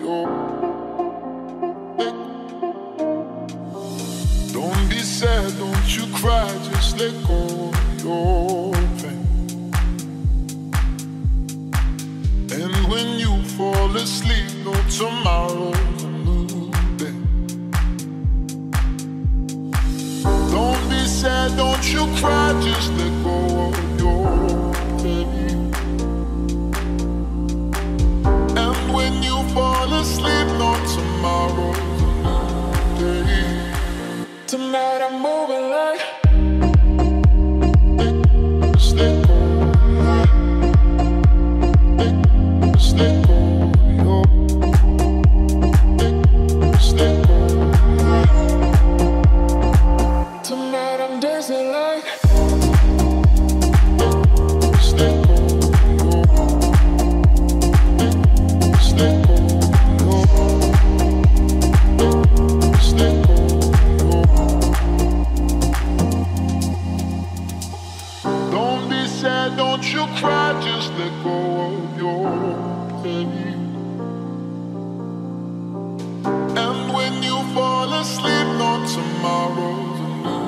Don't be sad, don't you cry, just let go of your pain. And when you fall asleep, no tomorrow's a new day. Don't be sad, don't you cry, just let go of your pain. And when you fall asleep, no tomorrow's a new day. Tonight I'm moving like just let go. Just let go. Just let go. Tonight I'm dancing like just let go. Just let go. Just let go. Don't be sad, don't you cry, just let go of your pain. And when you fall asleep, no tomorrow's a new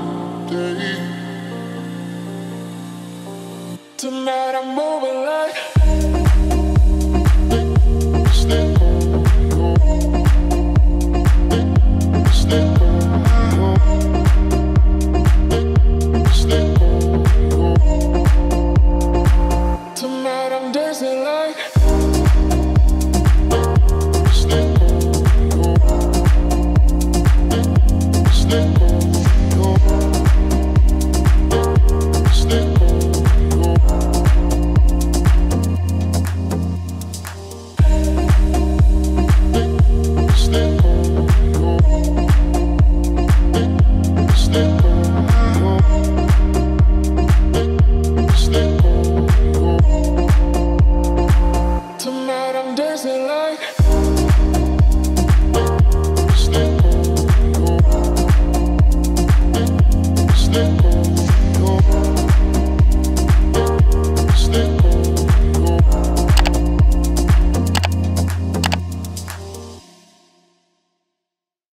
day. Tonight I'm moving.